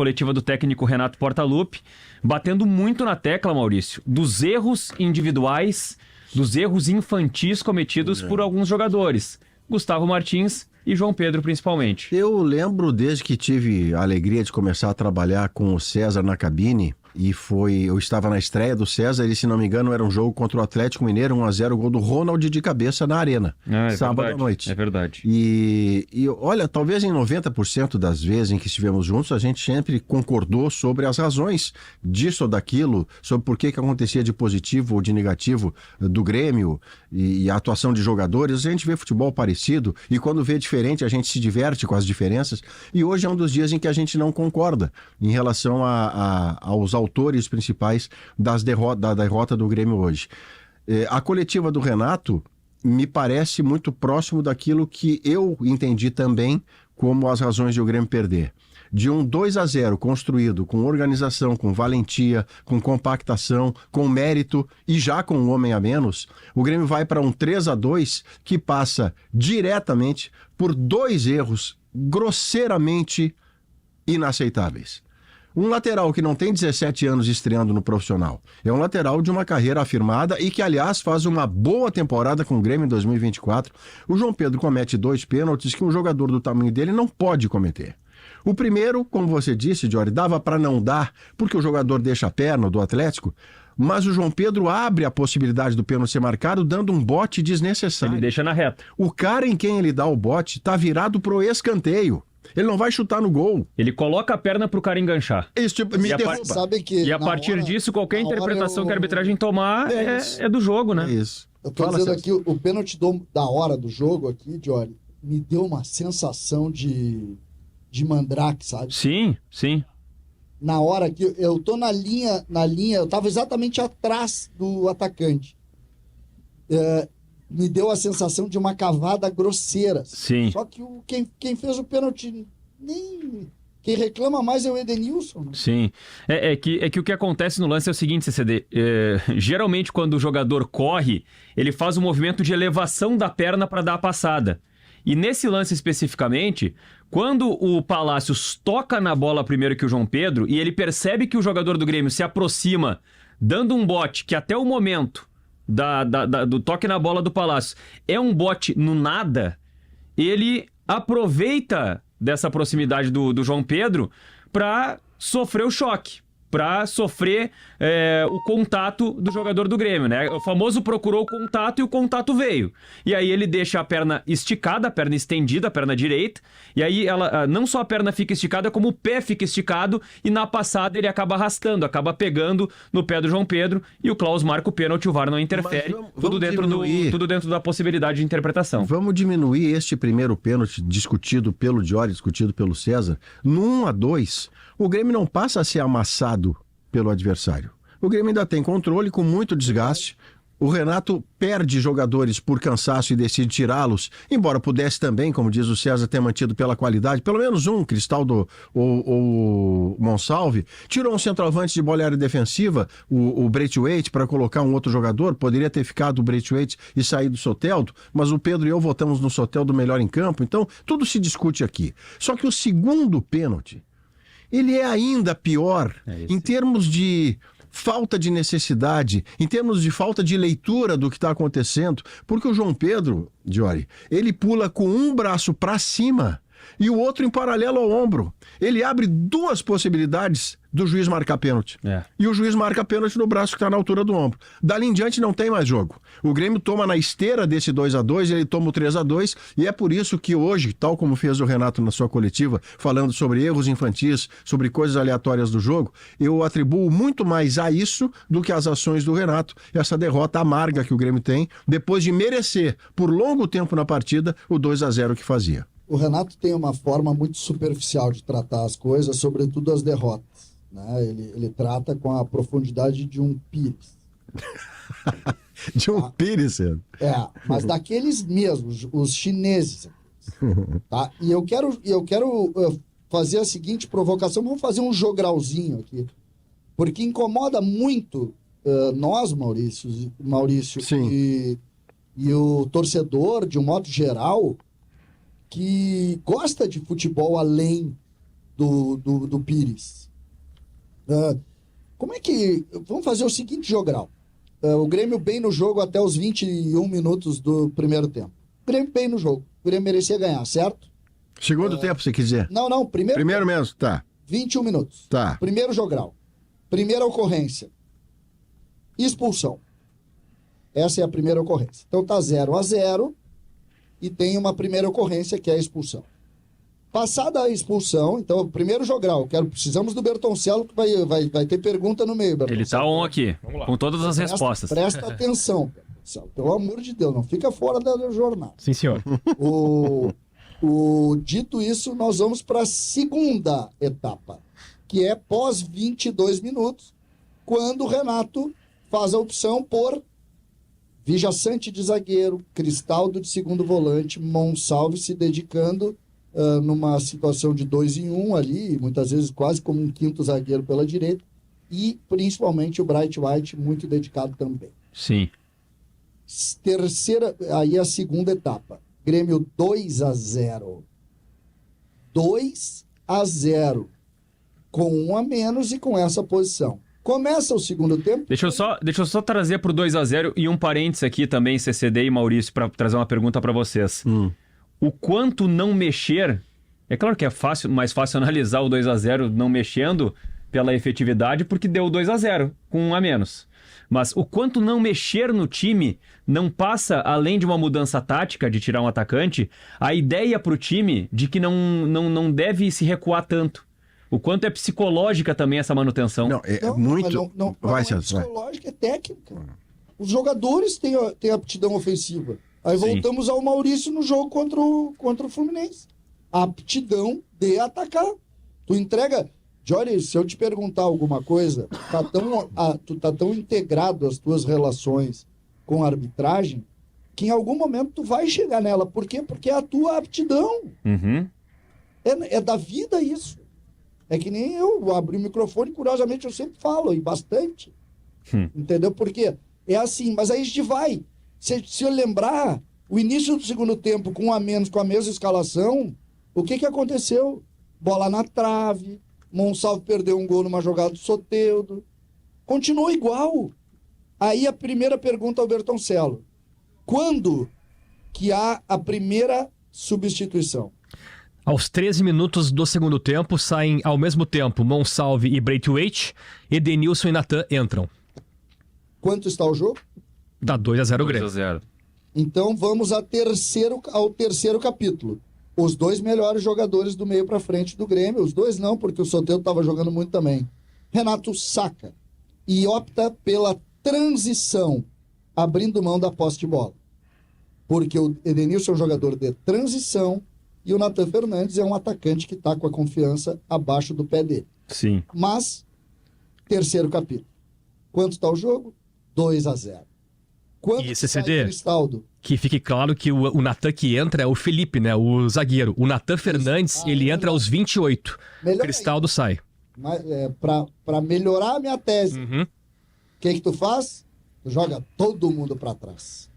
coletiva do técnico Renato Portaluppi, batendo muito na tecla, Maurício, dos erros individuais, dos erros infantis cometidos por alguns jogadores. Gustavo Martins e João Pedro, principalmente. Eu lembro desde que tive a alegria de começar a trabalhar com o César na cabine, eu estava na estreia do César e, se não me engano, era um jogo contra o Atlético Mineiro, 1-0, gol do Ronald de cabeça na Arena, sábado à noite. É verdade. E olha, talvez em 90% das vezes em que estivemos juntos, a gente sempre concordou sobre as razões disso ou daquilo, sobre por que acontecia de positivo ou de negativo do Grêmio e a atuação de jogadores. A gente vê futebol parecido e quando vê diferente, a gente se diverte com as diferenças. E hoje é um dos dias em que a gente não concorda em relação aos autores principais da derrota do Grêmio hoje. A coletiva do Renato me parece muito próximo daquilo que eu entendi também como as razões de o Grêmio perder. De um 2-0 construído com organização, com valentia, com compactação, com mérito e já com um homem a menos, o Grêmio vai para um 3-2 que passa diretamente por 2 erros grosseiramente inaceitáveis. Um lateral que não tem 17 anos estreando no profissional. É um lateral de uma carreira afirmada e que, aliás, faz uma boa temporada com o Grêmio em 2024. O João Pedro comete 2 pênaltis que um jogador do tamanho dele não pode cometer. O primeiro, como você disse, Jory, dava para não dar, porque o jogador deixa a perna do Atlético, mas o João Pedro abre a possibilidade do pênalti ser marcado dando um bote desnecessário. Ele deixa na reta. O cara em quem ele dá o bote está virado pro escanteio. Ele não vai chutar no gol. Ele coloca a perna pro cara enganchar. Esse tipo, me derruba. Sabe que E a partir disso, qualquer interpretação que a arbitragem tomar é do jogo, né? É isso. Eu tô dizendo aqui, o pênalti da hora do jogo aqui, Jory, me deu uma sensação de mandrake, sabe? Sim, sim. Na hora que eu tô na linha, eu tava exatamente atrás do atacante. Me deu a sensação de uma cavada grosseira. Sim. Só que quem fez o pênalti, quem reclama mais é o Edenilson. Né? Sim. É que o que acontece no lance é o seguinte, CCD. Geralmente, quando o jogador corre, ele faz um movimento de elevação da perna para dar a passada. E nesse lance especificamente, quando o Palácios toca na bola primeiro que o João Pedro e ele percebe que o jogador do Grêmio se aproxima, dando um bote que até o momento do toque na bola do Palácio é um bote no nada, ele aproveita dessa proximidade do João Pedro para sofrer o choque, para sofrer o contato do jogador do Grêmio, né? O famoso procurou o contato e o contato veio. E aí ele deixa a perna esticada, a perna estendida, a perna direita, e aí não só a perna fica esticada, como o pé fica esticado, e na passada ele acaba arrastando, acaba pegando no pé do João Pedro, e o Klaus marca o pênalti, o VAR não interfere, tudo dentro da possibilidade de interpretação. Vamos diminuir este primeiro pênalti discutido pelo Jory, discutido pelo César, no 1-2, o Grêmio não passa a ser amassado pelo adversário. O Grêmio ainda tem controle, com muito desgaste. O Renato perde jogadores por cansaço e decide tirá-los, embora pudesse também, como diz o César, ter mantido pela qualidade, pelo menos um, Cristaldo ou Monsalve. Tirou um centroavante de bola aérea defensiva, o Braithwaite, para colocar um outro jogador. Poderia ter ficado o Braithwaite e saído do Soteldo, mas o Pedro e eu votamos no Soteldo melhor em campo, então tudo se discute aqui. Só que o segundo pênalti, ele é ainda pior em termos de falta de necessidade, em termos de falta de leitura do que está acontecendo, porque o João Pedro, Jory, ele pula com um braço para cima e o outro em paralelo ao ombro. Ele abre 2 possibilidades do juiz marcar pênalti. E o juiz marca pênalti no braço que está na altura do ombro. Dali em diante não tem mais jogo. O Grêmio toma na esteira desse 2-2, ele toma o 3-2, e é por isso que hoje, tal como fez o Renato na sua coletiva, falando sobre erros infantis, sobre coisas aleatórias do jogo, eu atribuo muito mais a isso do que às ações do Renato, essa derrota amarga que o Grêmio tem, depois de merecer, por longo tempo na partida, o 2-0 que fazia. O Renato tem uma forma muito superficial de tratar as coisas, sobretudo as derrotas. Né? Ele trata com a profundidade de um pires. De um pires, mas daqueles mesmos, os chineses. Tá? E eu quero fazer a seguinte provocação, vamos fazer um jogralzinho aqui, porque incomoda muito nós, Maurício e o torcedor, de um modo geral, que gosta de futebol além do Pires. Como é que... Vamos fazer o seguinte jogral. O Grêmio bem no jogo até os 21 minutos do primeiro tempo. O Grêmio bem no jogo. O Grêmio merecia ganhar, certo? Segundo tempo, se quiser. Não. Primeiro mesmo, tá. 21 minutos. Tá. Primeiro jogral. Primeira ocorrência. Expulsão. Essa é a primeira ocorrência. Então tá 0-0 e tem uma primeira ocorrência que é a expulsão. Passada a expulsão, então, primeiro jogral. Precisamos do Bertoncello, que vai ter pergunta no meio. Ele tá on aqui, com todas as respostas. Presta atenção, Bertoncello. Pelo amor de Deus, não fica fora da jornada. Sim, senhor. Dito isso, nós vamos para a segunda etapa, que é pós 22 minutos, quando o Renato faz a opção por Vijaçante de zagueiro, Cristaldo de segundo volante, Monsalve se dedicando numa situação de 2 em 1 ali, muitas vezes quase como um quinto zagueiro pela direita, e principalmente o Bright White muito dedicado também. Sim. Terceira, aí a segunda etapa. Grêmio 2-0. 2-0. Com 1 a menos e com essa posição. Começa o segundo tempo. Deixa eu só trazer pro 2-0 e um parênteses aqui também, CCD e Maurício, para trazer uma pergunta para vocês. O quanto não mexer... É claro que é mais fácil analisar o 2-0 não mexendo pela efetividade, porque deu 2-0 com 1 a menos. Mas o quanto não mexer no time não passa, além de uma mudança tática de tirar um atacante, a ideia pro time de que não deve se recuar tanto. O quanto é psicológica também essa manutenção. Não, muito... Vai, é psicológica, é técnica. Os jogadores têm aptidão ofensiva. Aí voltamos ao Maurício no jogo contra o Fluminense. A aptidão de atacar. Tu entrega... Jory, se eu te perguntar alguma coisa, tu tá tão integrado às tuas relações com a arbitragem, que em algum momento tu vai chegar nela. Por quê? Porque é a tua aptidão. Uhum. É da vida isso. É que nem eu abri o microfone, curiosamente eu sempre falo, e bastante. Entendeu? Porque é assim, mas aí a gente vai. Se eu lembrar, o início do segundo tempo, com 1 a menos, com a mesma escalação, o que aconteceu? Bola na trave, Monsalve perdeu um gol numa jogada do Soteldo. Continuou igual. Aí a primeira pergunta ao Bertoncello. Quando que há a primeira substituição? Aos 13 minutos do segundo tempo, saem ao mesmo tempo Monsalve e Braithwaite, Edenilson e Natan entram. Quanto está o jogo? Dá 2-0 o Grêmio. 2-0. Então vamos ao terceiro capítulo. Os 2 melhores jogadores do meio para frente do Grêmio. Os 2 não, porque o Soteldo estava jogando muito também. Renato saca e opta pela transição, abrindo mão da posse de bola. Porque o Edenilson é um jogador de transição e o Natan Fernandes é um atacante que está com a confiança abaixo do pé dele. Sim. Mas, terceiro capítulo. Quanto está o jogo? 2-0. Quanto E CCD? Cristaldo? Que fique claro que o Natan que entra é o Felipe, né? O zagueiro. O Natan Fernandes, ele entra aos 28. Melhor Cristaldo sai. Mas, para melhorar a minha tese, o que tu faz? Tu joga todo mundo para trás.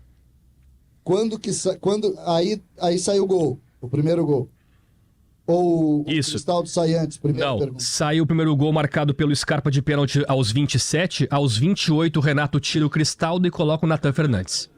Aí sai o gol, o primeiro gol. Ou Isso. o Cristaldo sai antes? Primeira Não, pergunta. sai o primeiro gol marcado pelo Scarpa de pênalti aos 27. Aos 28, o Renato tira o Cristaldo e coloca o Natan Fernandes.